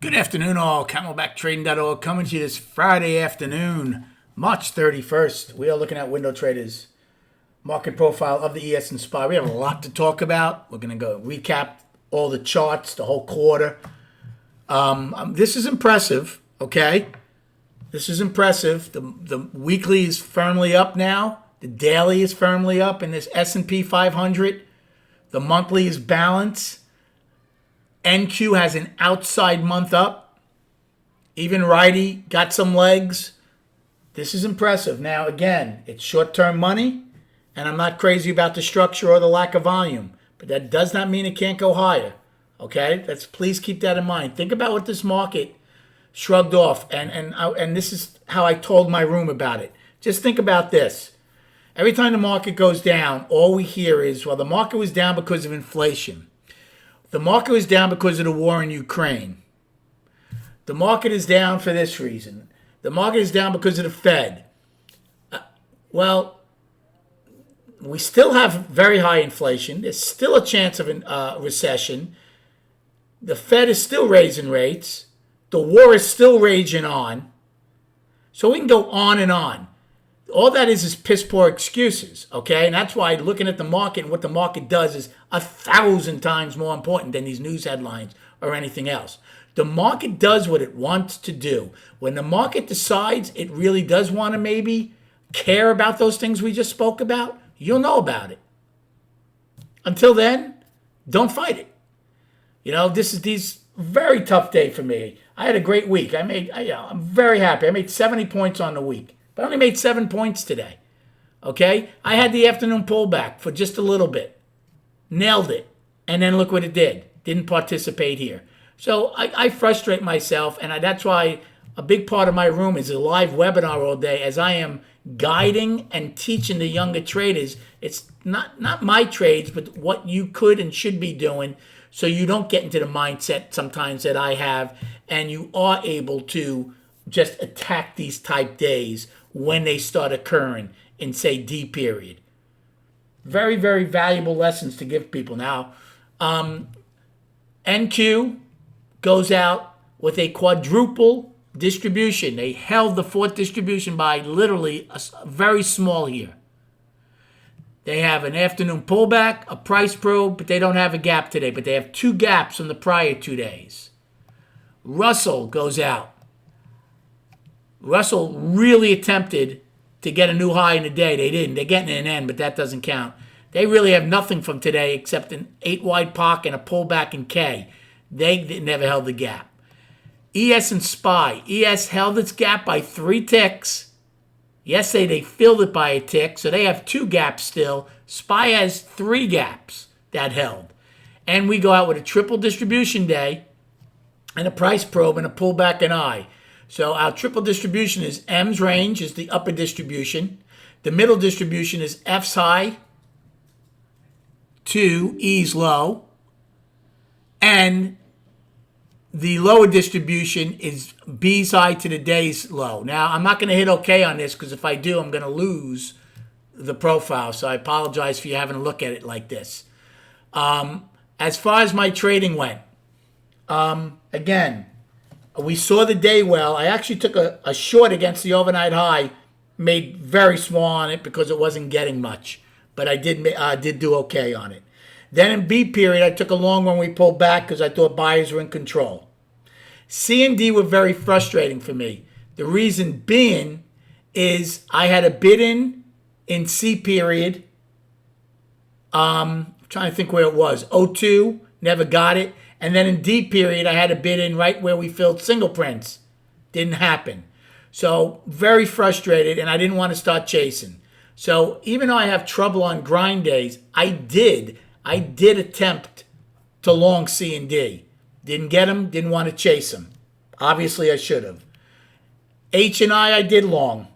Good afternoon, all. CamelbackTrading.org coming to you this Friday afternoon, March 31st. We are looking at Window Traders market profile of the ES and SPY. We have a lot to talk about. We're going to go recap all the charts, the whole quarter. This is impressive, okay? This is impressive. The weekly is firmly up now. The daily is firmly up in this S&P 500. The monthly is balanced. NQ has an outside month up. Even Righty got some legs. This is impressive. Now, again, it's short-term money, and I'm not crazy about the structure or the lack of volume, but that does not mean it can't go higher, okay? Please keep that in mind. Think about what this market shrugged off, and this is how I told my room about it. Just think about this. Every time the market goes down, all we hear is, well, the market was down because of inflation. The market was down because of the war in Ukraine. The market is down for this reason. The market is down because of the Fed. Well, we still have very high inflation. There's still a chance of a recession. The Fed is still raising rates. The war is still raging on. So we can go on and on. All that is piss poor excuses, okay? And that's why looking at the market and what the market does is 1,000 times more important than these news headlines or anything else. The market does what it wants to do. When the market decides it really does want to maybe care about those things we just spoke about, you'll know about it. Until then, don't fight it. You know, this is these very tough day for me. I had a great week. I'm very happy. I made 70 points on the week. But I only made 7 points today, okay? I had the afternoon pullback for just a little bit. Nailed it. And then look what it did. Didn't participate here. So I frustrate myself, and that's why a big part of my room is a live webinar all day as I am guiding and teaching the younger traders. It's not my trades, but what you could and should be doing so you don't get into the mindset sometimes that I have, and you are able to just attack these type days when they start occurring in, say, D period. Very, very valuable lessons to give people. Now, NQ goes out with a quadruple distribution. They held the fourth distribution by literally very small here. They have an afternoon pullback, a price probe, but they don't have a gap today. But they have 2 gaps from the prior 2 days. Russell goes out. Russell really attempted to get a new high in the day. They didn't. They're getting an end, but that doesn't count. They really have nothing from today except an 8-wide POC and a pullback in K. They never held the gap. ES and SPY. ES held its gap by 3 ticks. Yesterday they filled it by a tick, so they have 2 gaps still. SPY has 3 gaps that held. And we go out with a triple distribution day and a price probe and a pullback and I. So our triple distribution is M's range is the upper distribution. The middle distribution is F's high to E's low. And the lower distribution is B's high to the day's low. Now, I'm not going to hit OK on this because if I do, I'm going to lose the profile. So I apologize for you having to look at it like this. As far as my trading went, again, we saw the day well. I actually took a short against the overnight high, made very small on it because it wasn't getting much. But I did do okay on it. Then in B period, I took a long one. We pulled back because I thought buyers were in control. C and D were very frustrating for me. The reason being is I had a bid in C period. Trying to think where it was. 02, never got it. And then in D period, I had a bid in right where we filled single prints. Didn't happen. So very frustrated, and I didn't want to start chasing. So even though I have trouble on grind days, I did attempt to long C and D. Didn't get them, didn't want to chase them. Obviously, I should have. H and I did long.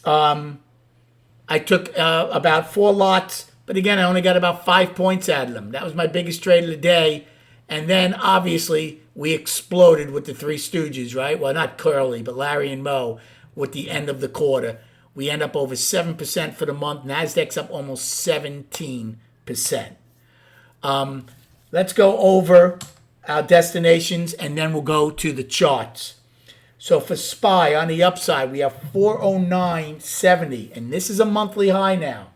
I took about 4 lots, but again, I only got about 5 points out of them. That was my biggest trade of the day. And then, obviously, we exploded with the 3 Stooges, right? Well, not Curly, but Larry and Moe with the end of the quarter. We end up over 7% for the month. NASDAQ's up almost 17%. Let's go over our destinations, and then we'll go to the charts. So for SPY on the upside, we have 409.70, and this is a monthly high now.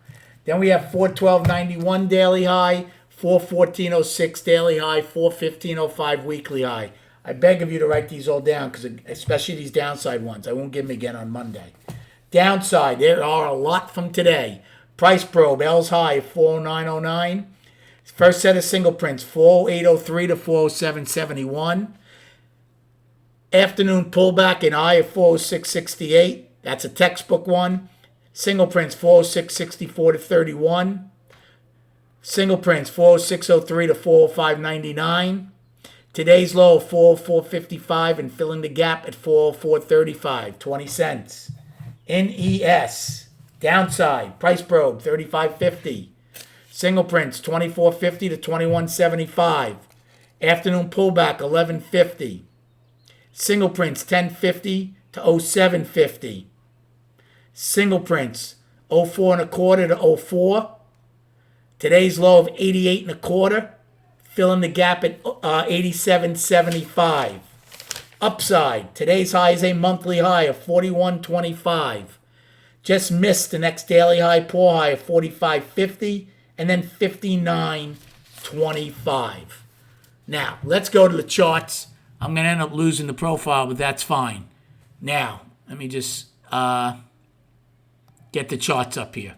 Then we have 412.91 daily high, 414.06 daily high, 415.05 weekly high. I beg of you to write these all down, because especially these downside ones. I won't give them again on Monday. Downside, there are a lot from today. Price probe, L's high, 409.09. First set of single prints, 408.03 to 407.71. Afternoon pullback in high of 406.68. That's a textbook one. Single prints, 406.64 to 31. Single prints, 406.03 to 405.99. Today's low, 404.55, and filling the gap at 404.35, 20 cents. NES, downside, price probe, 35.50. Single prints, 24.50 to 21.75. Afternoon pullback, 11.50. Single prints, 10.50 to 07.50. Single prints, 04 and a quarter to 04. Today's low of 88 and a quarter. Filling the gap at 87.75. Upside, today's high is a monthly high of 41.25. Just missed the next daily high, poor high of 45.50, and then 59.25. Now, let's go to the charts. I'm going to end up losing the profile, but that's fine. Now, let me just get the charts up here.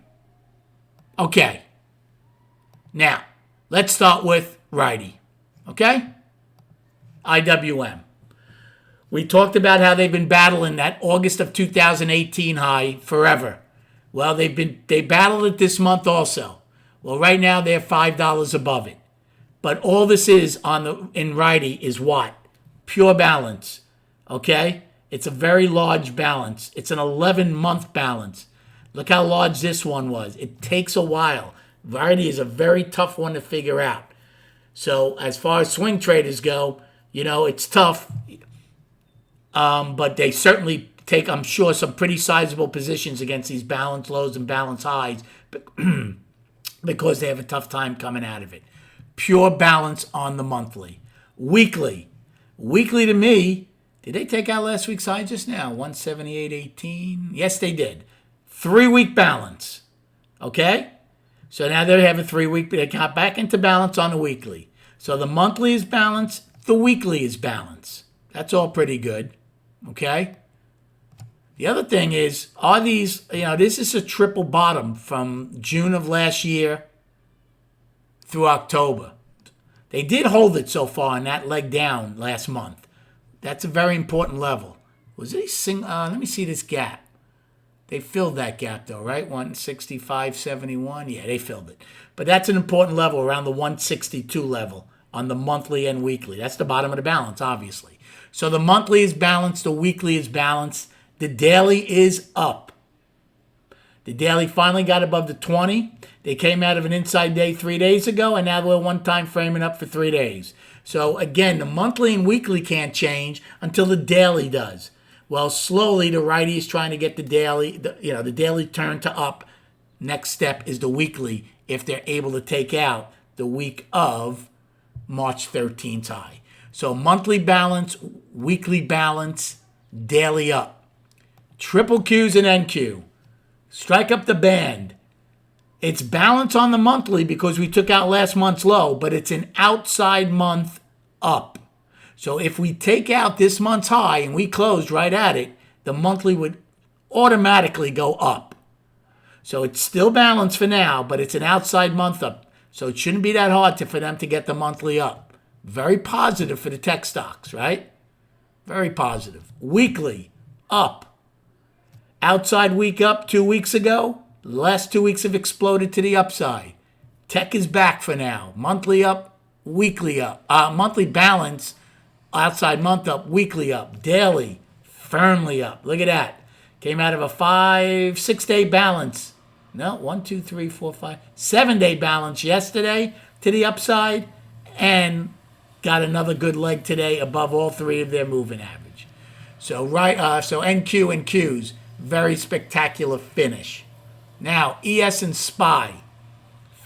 Okay. Now, let's start with righty. Okay? IWM. We talked about how they've been battling that August of 2018 high forever. Well, they battled it this month also. Well, right now they're $5 above it. But all this is in righty is what? Pure balance. Okay? It's a very large balance. It's an 11-month balance. Look how large this one was. It takes a while. Righty is a very tough one to figure out. So as far as swing traders go, it's tough. But they certainly take, I'm sure, some pretty sizable positions against these balance lows and balance highs because they have a tough time coming out of it. Pure balance on the monthly. Weekly. Weekly to me, did they take out last week's high just now? 178.18? Yes, they did. 3-week balance. Okay? So now they have a 3-week, they got back into balance on the weekly. So the monthly is balance, the weekly is balance. That's all pretty good. Okay? The other thing is, are these, this is a triple bottom from June of last year through October. They did hold it so far in that leg down last month. That's a very important level. Was it let me see this gap. They filled that gap though, right? 165.71. Yeah, they filled it. But that's an important level around the 162 level on the monthly and weekly. That's the bottom of the balance, obviously. So the monthly is balanced, the weekly is balanced, the daily is up. The daily finally got above the 20. They came out of an inside day 3 days ago, and now they're one time framing up for 3 days. So again, the monthly and weekly can't change until the daily does. Well, slowly the righty is trying to get the daily turn to up. Next step is the weekly if they're able to take out the week of March 13th high. So monthly balance, weekly balance, daily up. Triple Qs and NQ. Strike up the band. It's balance on the monthly because we took out last month's low, but it's an outside month up. So if we take out this month's high and we closed right at it, the monthly would automatically go up. So it's still balanced for now, but it's an outside month up. So it shouldn't be that hard for them to get the monthly up. Very positive for the tech stocks, right? Very positive. Weekly, up. Outside week up 2 weeks ago. The last 2 weeks have exploded to the upside. Tech is back for now. Monthly up, weekly up. Monthly balance, outside month up, weekly up. Daily, firmly up. Look at that. Came out of a 6-day balance. No, 1, 2, 3, 4, 5, 7-day balance yesterday to the upside, and got another good leg today above all three of their moving average. So so NQ and Qs, very spectacular finish. Now ES and SPY,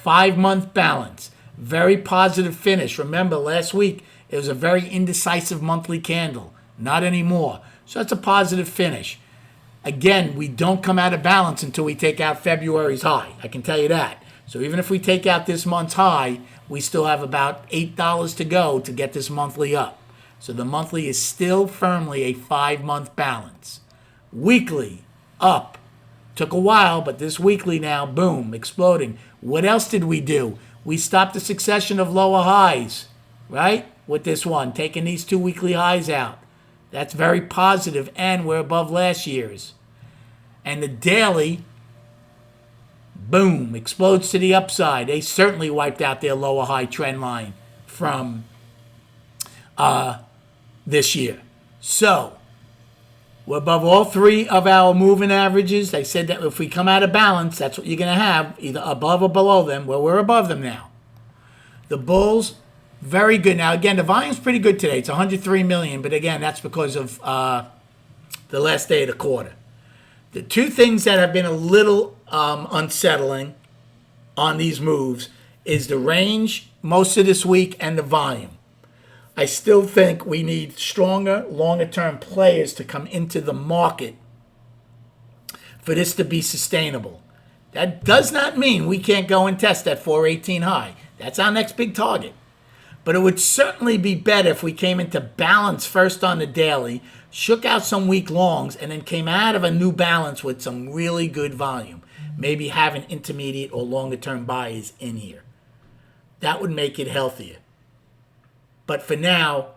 5-month balance, very positive finish. Remember last week It was a very indecisive monthly candle. Not anymore. So that's a positive finish. Again, we don't come out of balance until we take out February's high. I can tell you that. So even if we take out this month's high, we still have about $8 to go to get this monthly up. So the monthly is still firmly a 5-month balance. Weekly, up. Took a while, but this weekly now, boom, exploding. What else did we do? We stopped the succession of lower highs, right? With this one, taking these 2 weekly highs out. That's very positive, and we're above last year's. And the daily, boom, explodes to the upside. They certainly wiped out their lower high trend line from this year. So, we're above all 3 of our moving averages. They said that if we come out of balance, that's what you're going to have, either above or below them. Well, we're above them now. The bulls, very good. Now, again, the volume's pretty good today. It's 103 million, but again, that's because of the last day of the quarter. The 2 things that have been a little unsettling on these moves is the range most of this week and the volume. I still think we need stronger, longer-term players to come into the market for this to be sustainable. That does not mean we can't go and test that 418 high. That's our next big target. But it would certainly be better if we came into balance first on the daily, shook out some weak longs, and then came out of a new balance with some really good volume. Maybe having intermediate or longer-term buys in here. That would make it healthier. But for now,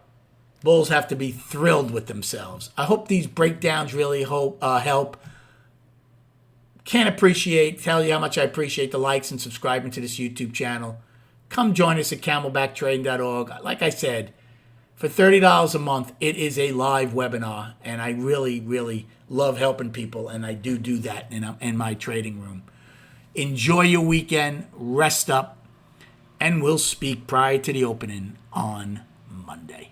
bulls have to be thrilled with themselves. I hope these breakdowns really help. Can't tell you how much I appreciate the likes and subscribing to this YouTube channel. Come join us at camelbacktrading.org. Like I said, for $30 a month, it is a live webinar, and I really, really love helping people, and I do that in my trading room. Enjoy your weekend, rest up, and we'll speak prior to the opening on Monday.